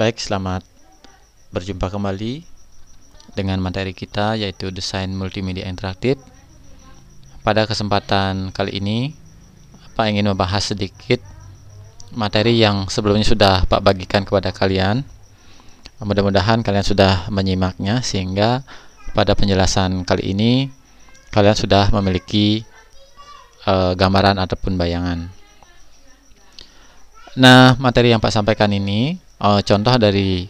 Baik, selamat berjumpa kembali dengan materi kita yaitu desain multimedia interaktif. Pada kesempatan kali ini, Pak ingin membahas sedikit materi yang sebelumnya sudah Pak bagikan kepada kalian. Mudah-mudahan kalian sudah menyimaknya sehingga pada penjelasan kali ini kalian sudah memiliki gambaran ataupun bayangan. Nah, materi yang Pak sampaikan ini contoh dari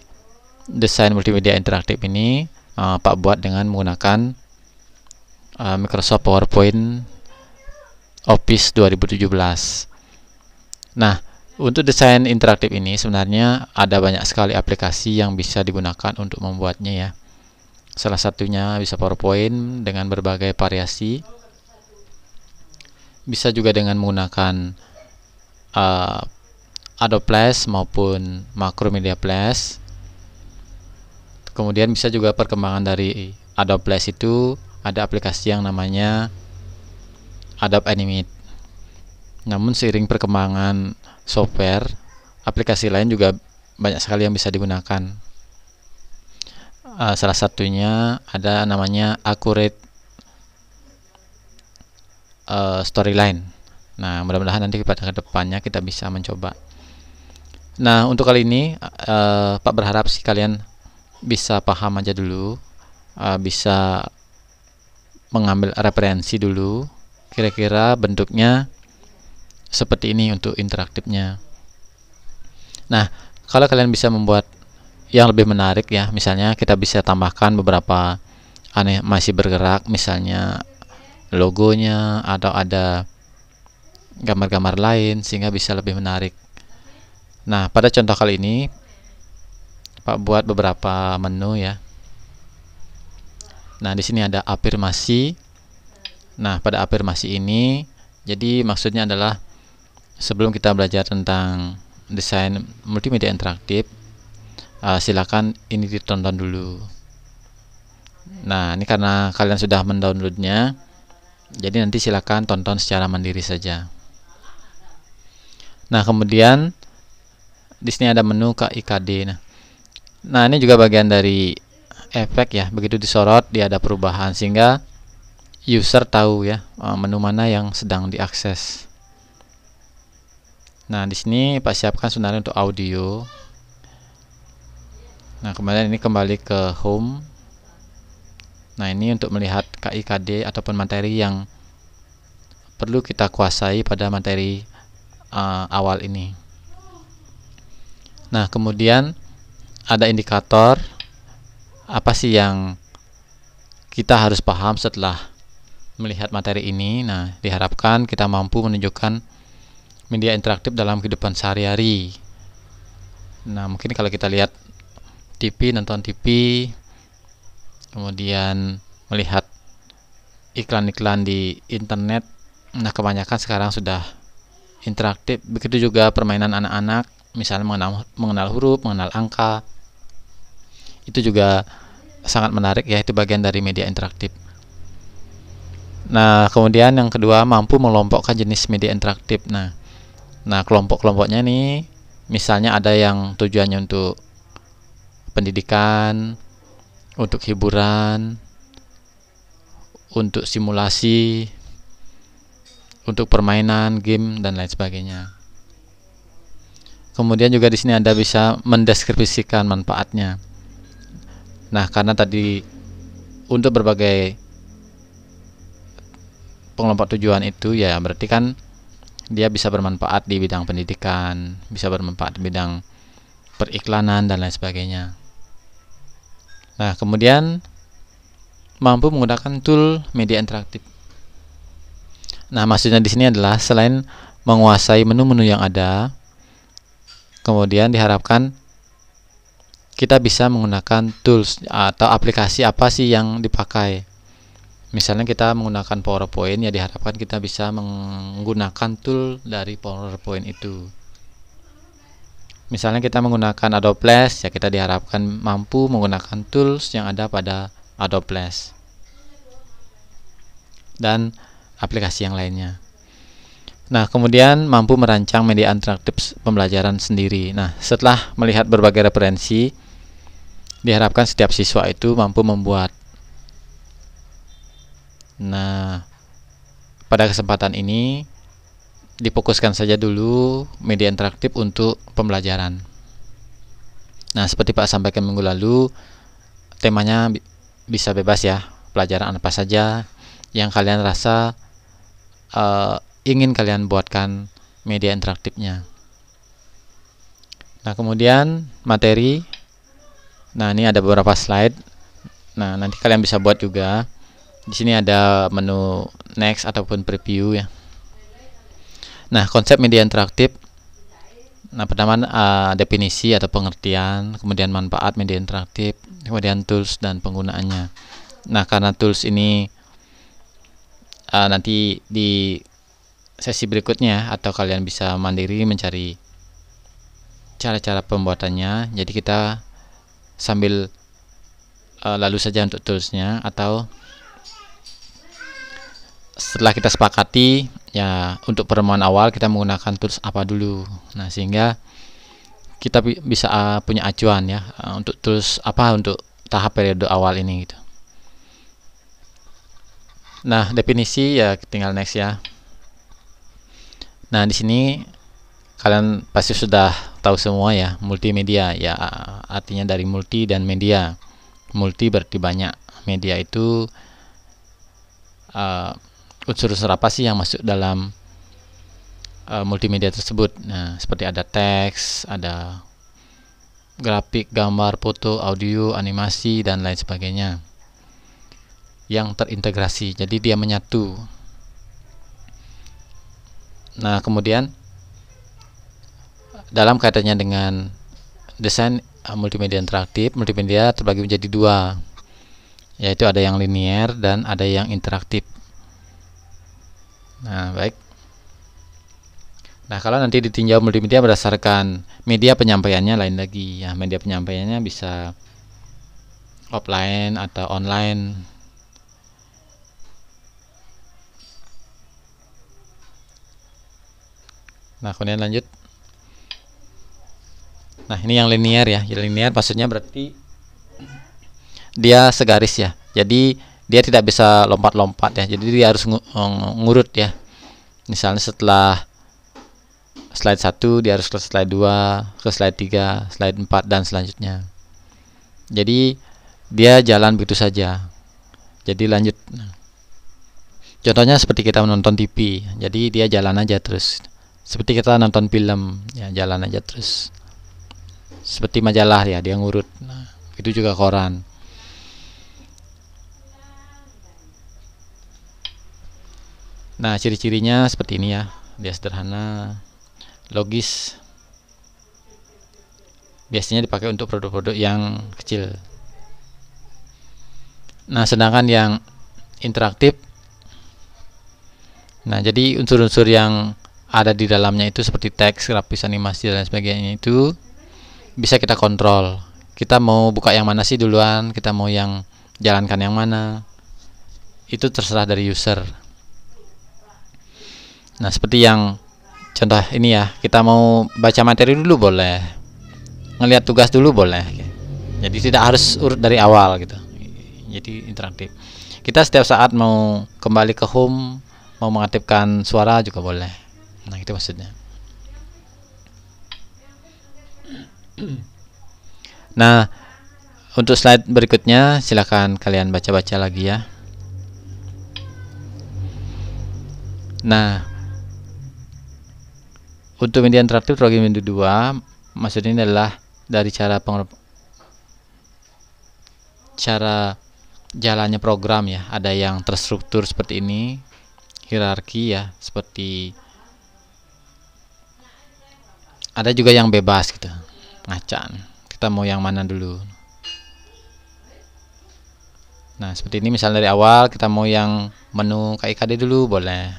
desain multimedia interaktif ini Pak buat dengan menggunakan Microsoft PowerPoint Office 2017. Nah, untuk desain interaktif ini sebenarnya ada banyak sekali aplikasi yang bisa digunakan untuk membuatnya ya. Salah satunya bisa PowerPoint dengan berbagai variasi. Bisa juga dengan menggunakan Adobe Flash maupun Macromedia Flash. Kemudian bisa juga perkembangan dari Adobe Flash itu ada aplikasi yang namanya Adobe Animate. Namun seiring perkembangan software, aplikasi lain juga banyak sekali yang bisa digunakan. Salah satunya ada namanya Accurate Storyline. Nah, mudah-mudahan nanti pada kedepannya kita bisa mencoba. Nah, untuk kali ini Pak berharap sih kalian bisa paham aja dulu, bisa mengambil referensi dulu, kira-kira bentuknya seperti ini untuk interaktifnya. Nah, kalau kalian bisa membuat yang lebih menarik ya, misalnya kita bisa tambahkan beberapa animasi bergerak, misalnya logonya atau ada gambar-gambar lain sehingga bisa lebih menarik. Nah, pada contoh kali ini Pak buat beberapa menu ya. Nah, di sini ada afirmasi. Nah, pada afirmasi ini jadi maksudnya adalah sebelum kita belajar tentang desain multimedia interaktif, silakan ini ditonton dulu. Nah, ini karena kalian sudah mendownloadnya, jadi nanti silakan tonton secara mandiri saja. Nah, kemudian di sini ada menu KIKD. Nah, ini juga bagian dari efek ya. Begitu disorot dia ada perubahan sehingga user tahu ya menu mana yang sedang diakses. Nah, di sini Pak siapkan sebenarnya untuk audio. Nah, kemudian ini kembali ke home. Nah, ini untuk melihat KIKD ataupun materi yang perlu kita kuasai pada materi awal ini. Nah, kemudian ada indikator apa sih yang kita harus paham setelah melihat materi ini. Nah, diharapkan kita mampu menunjukkan media interaktif dalam kehidupan sehari-hari. Nah, mungkin kalau kita lihat TV, nonton TV, kemudian melihat iklan-iklan di internet, nah kebanyakan sekarang sudah interaktif. Begitu juga permainan anak-anak, misalnya mengenal huruf, mengenal angka, itu juga sangat menarik ya, itu bagian dari media interaktif. Nah, kemudian yang kedua mampu mengelompokkan jenis media interaktif. Nah, kelompok-kelompoknya nih, misalnya ada yang tujuannya untuk pendidikan, untuk hiburan, untuk simulasi, untuk permainan, game dan lain sebagainya. Kemudian juga di sini Anda bisa mendeskripsikan manfaatnya. Nah, karena tadi untuk berbagai pengelompok tujuan itu ya berarti kan dia bisa bermanfaat di bidang pendidikan, bisa bermanfaat di bidang periklanan dan lain sebagainya. Nah, kemudian mampu menggunakan tool media interaktif. Nah, maksudnya di sini adalah selain menguasai menu-menu yang ada, kemudian diharapkan kita bisa menggunakan tools atau aplikasi apa sih yang dipakai. Misalnya kita menggunakan PowerPoint, ya diharapkan kita bisa menggunakan tool dari PowerPoint itu. Misalnya kita menggunakan Adobe Flash, ya kita diharapkan mampu menggunakan tools yang ada pada Adobe Flash dan aplikasi yang lainnya. Nah, kemudian mampu merancang media interaktif pembelajaran sendiri. Nah, setelah melihat berbagai referensi, diharapkan setiap siswa itu mampu membuat. Nah, pada kesempatan ini difokuskan saja dulu media interaktif untuk pembelajaran. Nah, seperti Pak sampaikan minggu lalu, temanya bisa bebas ya, pelajaran apa saja yang kalian rasa ingin kalian buatkan media interaktifnya. Nah, kemudian materi. Nah, ini ada beberapa slide. Nah, nanti kalian bisa buat juga. Di sini ada menu next ataupun preview ya. Nah, konsep media interaktif. Nah, pertama definisi atau pengertian, kemudian manfaat media interaktif, kemudian tools dan penggunaannya. Nah, karena tools ini nanti di sesi berikutnya atau kalian bisa mandiri mencari cara-cara pembuatannya. Jadi kita sambil lalu saja untuk toolsnya, atau setelah kita sepakati ya untuk pertemuan awal kita menggunakan tools apa dulu. Nah, sehingga kita bisa punya acuan ya untuk tools apa untuk tahap periode awal ini gitu. Nah, definisi ya tinggal next ya. Nah, di sini kalian pasti sudah tahu semua ya, multimedia ya artinya dari multi dan media. Multi berarti banyak, media itu unsur-unsur apa sih yang masuk dalam multimedia tersebut. Nah, seperti ada teks, ada grafik, gambar, foto, audio, animasi, dan lain sebagainya yang terintegrasi, jadi dia menyatu. Nah, kemudian dalam kaitannya dengan desain multimedia interaktif, multimedia terbagi menjadi dua, yaitu ada yang linier dan ada yang interaktif. Nah, baik. Nah, kalau nanti ditinjau multimedia berdasarkan media penyampaiannya lain lagi ya. Media penyampaiannya bisa offline atau online. Nah, kemudian lanjut. Nah, ini yang linier ya. Yang linier maksudnya berarti dia segaris ya. Jadi dia tidak bisa lompat-lompat ya. Jadi dia harus ngurut ya. Misalnya setelah slide 1 dia harus ke slide 2, ke slide 3, slide 4 dan selanjutnya. Jadi dia jalan begitu saja. Jadi lanjut. Contohnya seperti kita menonton TV. Jadi dia jalan aja terus. Seperti kita nonton film, ya jalan aja terus. Seperti majalah ya, dia ngurut. Nah, itu juga koran. Nah, ciri-cirinya seperti ini ya. Dia sederhana, logis. Biasanya dipakai untuk produk-produk yang kecil. Nah, sedangkan yang interaktif, nah jadi unsur-unsur yang ada di dalamnya itu seperti teks, grafis, animasi dan sebagainya itu bisa kita kontrol. Kita mau buka yang mana sih duluan, kita mau yang jalankan yang mana, itu terserah dari user. Nah, seperti yang contoh ini ya, kita mau baca materi dulu boleh, ngelihat tugas dulu boleh. Jadi tidak harus urut dari awal gitu. Jadi interaktif. Kita setiap saat mau kembali ke home, mau mengaktifkan suara juga boleh. Nah, itu maksudnya. Nah, untuk slide berikutnya silakan kalian baca-baca lagi ya. Nah, untuk media interaktif terbagi menjadi dua. Maksudnya ini adalah dari cara jalannya program ya. Ada yang terstruktur seperti ini, hierarki ya, seperti ada juga yang bebas gitu, ngacak. Kita mau yang mana dulu? Nah, seperti ini misalnya dari awal kita mau yang menu KIKD dulu boleh.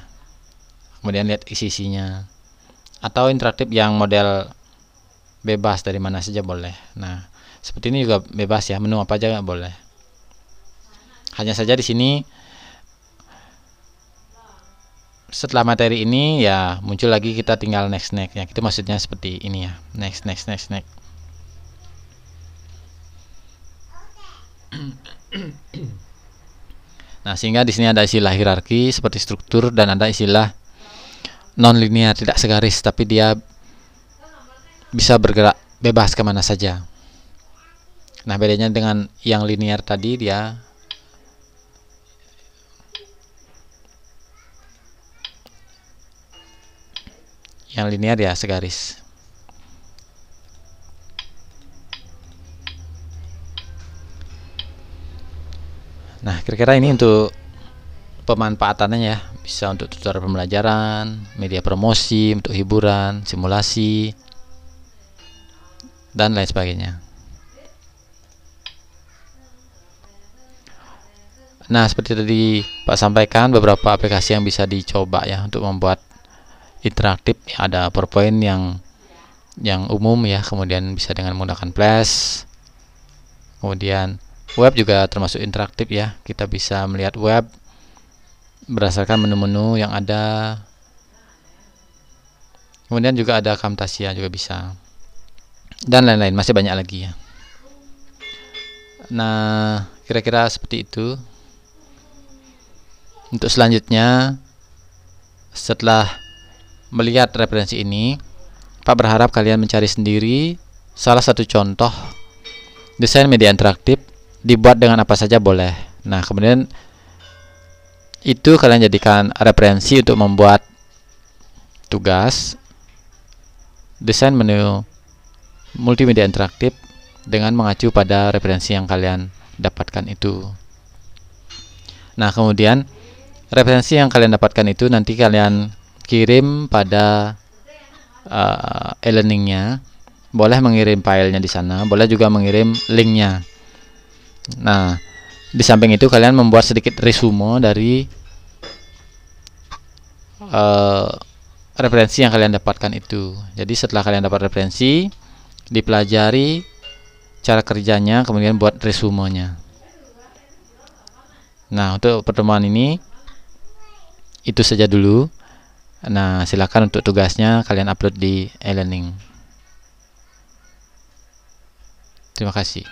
Kemudian lihat isi-isinya. Atau interaktif yang model bebas dari mana saja boleh. Nah, seperti ini juga bebas ya, menu apa aja boleh. Hanya saja di sini setelah materi ini ya muncul lagi, kita tinggal next ya, itu maksudnya seperti ini ya, next. Nah, sehingga di sini ada istilah hierarki seperti struktur, dan ada istilah non linear, tidak segaris, tapi dia bisa bergerak bebas kemana saja. Nah, bedanya dengan yang linear tadi, dia yang linear ya segaris. Nah, kira-kira ini untuk pemanfaatannya ya, bisa untuk tutorial pembelajaran, media promosi, untuk hiburan, simulasi, dan lain sebagainya. Nah, seperti tadi Pak sampaikan, beberapa aplikasi yang bisa dicoba ya untuk membuat interaktif. Ada PowerPoint yang umum ya, kemudian bisa dengan menggunakan Flash. Kemudian web juga termasuk interaktif ya, kita bisa melihat web berdasarkan menu-menu yang ada. Kemudian juga ada Camtasia juga bisa, dan lain-lain, masih banyak lagi ya. Nah, kira-kira seperti itu. Untuk selanjutnya, setelah melihat referensi ini, Pak berharap kalian mencari sendiri salah satu contoh desain media interaktif, dibuat dengan apa saja boleh. Nah, kemudian itu kalian jadikan referensi untuk membuat tugas desain menu multimedia interaktif dengan mengacu pada referensi yang kalian dapatkan itu. Nah, kemudian referensi yang kalian dapatkan itu nanti kalian kirim pada e-learningnya. Boleh mengirim filenya di sana, boleh juga mengirim linknya. Nah, di samping itu kalian membuat sedikit resume dari referensi yang kalian dapatkan itu. Jadi setelah kalian dapat referensi, dipelajari cara kerjanya, kemudian buat resumenya. Nah, untuk pertemuan ini itu saja dulu. Nah, silakan untuk tugasnya kalian upload di e-learning. Terima kasih.